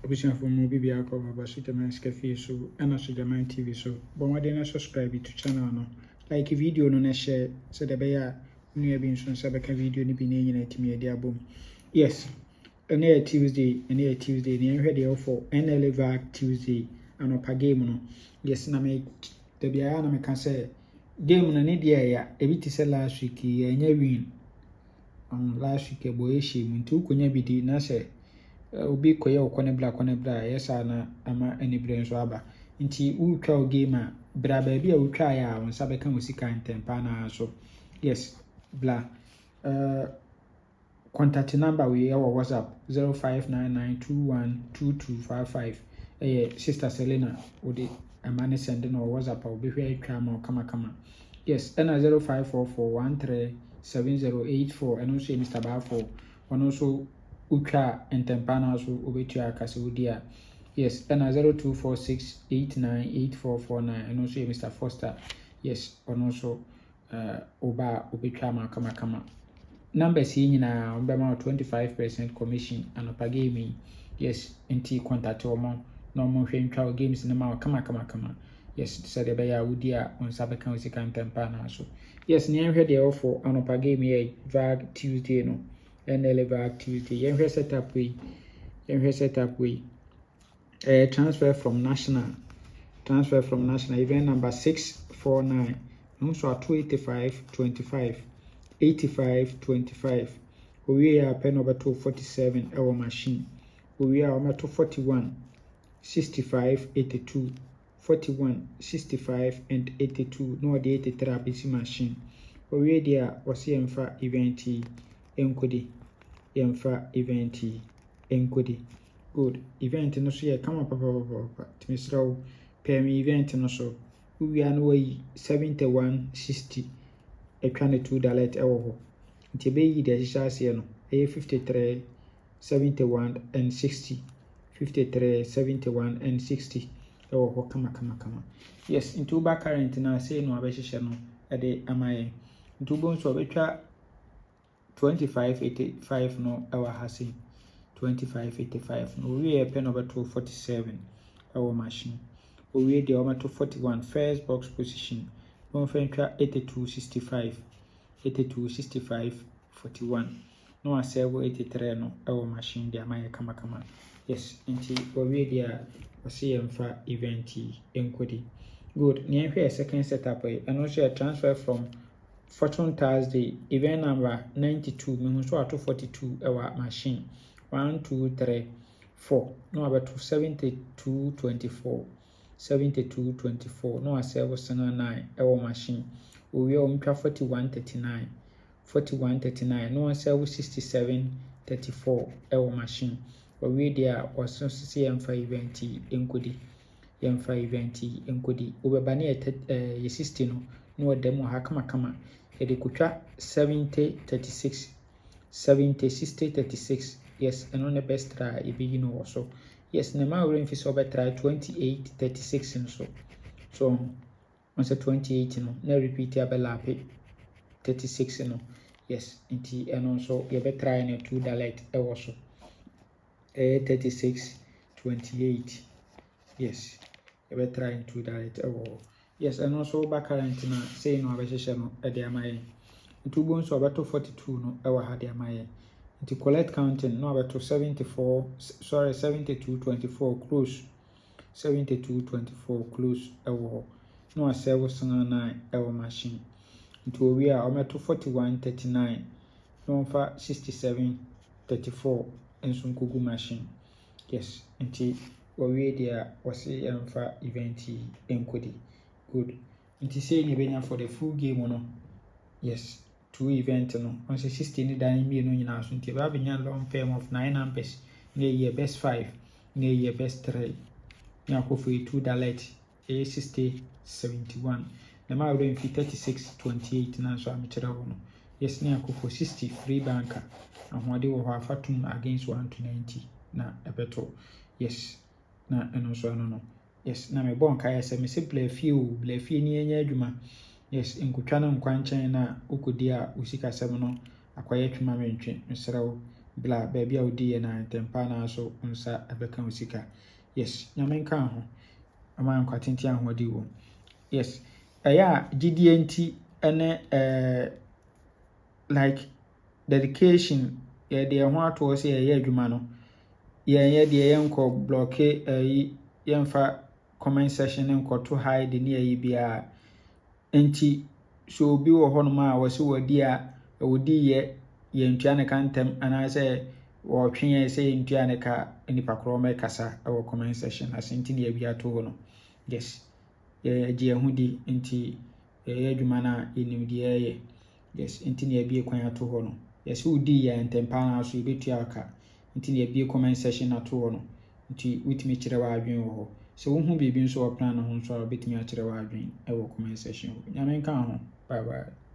Obviously, for more BB Alcohol, but Superman's Cafe, so and also Jaman TV. So, but why didn't I subscribe to channel? No, like a video no share, so the bear new being so Sabaka video ni be named at me a boom. Yes, and a Tuesday, the ready for Nla Vag Tuesday, and a game. No, yes, na me the Biana me can say game no need ya, a bit is last week, and ya win. Last week, a boy, she went to Kunya Bidi, na say. Obi koye okone bra yesa na ama anibre nso aba nti wutwa o game a bra ba bia wutwa ya won sa beka musika ntempa na so yes bla contact number we our WhatsApp 0599212255 sister Selena odi amane send no WhatsApp obi hwe atwa ma kama yes na 0544137084 and also Mr. Bafo and also Ucha and Tempana so Ubetia Casaudia. Yes, and 0246898449 and also Mr. Foster. Yes, and also Oba Ubechama Kama. Numbers in about 25% commission and upper gaming. Yes, NT contact or normal trial games in the mouth kama. Yes, said the Baya Udia on Sabakan Sikan Tempana so. Yes, near here they offer an upper game Vag Tuesday no. Nla Vag Tuesday. Yenhwe setup we. Transfer from national event number 649. Also 285-25. 85-25. We are pen over 247 our machine. We are over 41 65 82 41 65 and 82 no the 83 PC machine. We there was yemfa event enkodi yemfa event enkodi good event no so ye kama papa tmisraw pay event no so we are no 7160 etwa ne $2 ewo ho nti be yi de hihase no 53 71 and 60 53 71 and 60 ewo ho kama yes into ba current na say no abehihye no e de amaye into bo nso betwa 2585 no our hasi 2585 no we pen over 247 our machine we the over 241 first box position no fentra 8265 41 no asebo 83 no our machine the amaye kama yes nti we there wasi emfa event enkodi good near here second setup and also a transfer from Fortune Thursday, event number 92, me so ato 42 our machine. 1, 2, 3, 4. No about 7224. 7224. No a service 9 our machine. We are 4139. 4139. No a service 6734 our machine. We there was CM5 event enkodi. Yemfa event enkodi. Obebane ye 60 no demo ha kama ede kutwa 70-36 70-60-36 yes and on the best try e be also yes na ma we mfi so be try 28-36 so on say 28 no na repeat ya be lape 36 no yes nti and also ye be try na $2 e wo so 36-28 yes ye be try $2 e wo yes and also back current na say no abehye no e de amaye nti ubo nso abato 42 no e wa ha de amaye nti collect counting no abato 72-24 close 72-24 close e wo no asebo sana 9 e wo machine nti owi a abato 41-39 no mfa 67-34 enso nkogu machine yes nti owi dia wasi emfa event enkodi good nti say ni benya for the full game no yes two event no on say 60 ni dan mi no nyina so nti ba benya long term of 9 numbers na ye best 5 na ye best 3 na ko for $2 60-71 na ma we mfi 36-28 na so amekira wo no yes na ko for 60 free banker ahode wo ho afatum against 1-90 na ebeto yes na eno so no yes na me bon kai se me se blafie ni enya adwuma yes nkutwa na nkwanchan na ukodi a usika sem no akwaya twuma mentwe nsrew bla baabi a wodi yɛ na ntempa na so nsa ɛbɛka wo sika. Yes, nyame nka ho. Ama nkwa tenten ahoɔden wɔ. Yes, ɛyɛ a gyidie nti ɛne like dedication yɛde yɛn ho ato hɔ sɛ yɛyɛ adwuma no. Yɛnyɛ deɛ yɛnkɔ blɔke yɛmfa comment section nkɔto hide ne ayi biara. Nti so obi wɔ hɔnom a wɔsi wɔdi a wɔdi yɛ yɛntua ne ka ntɛm anaasɛ wɔtwe yɛn sɛ yɛntua ne ka nipa korɔ mɛkasa wɔ comment section ase nti ne yɛbi ato hɔ no. Yes, yɛgye yɛn ho di nti yɛyɛ adwuma no a yɛnim deɛ yɛyɛ. Yes, nti ne yɛbie kwan ato hɔ no. Yɛsɛ wodi yɛ ntɛmpa na so yɛbɛtua aka nti ne yɛbie comment section ato hɔ no. Nti wotumi kyerɛ w'adwene wɔ hɔ. Sɛ wohu biribi nso wɔ plan no ho nso a wobɛtumi akyerɛ w'adwene wɔ comment section hɔ. Nyame nka ho. Bye bye.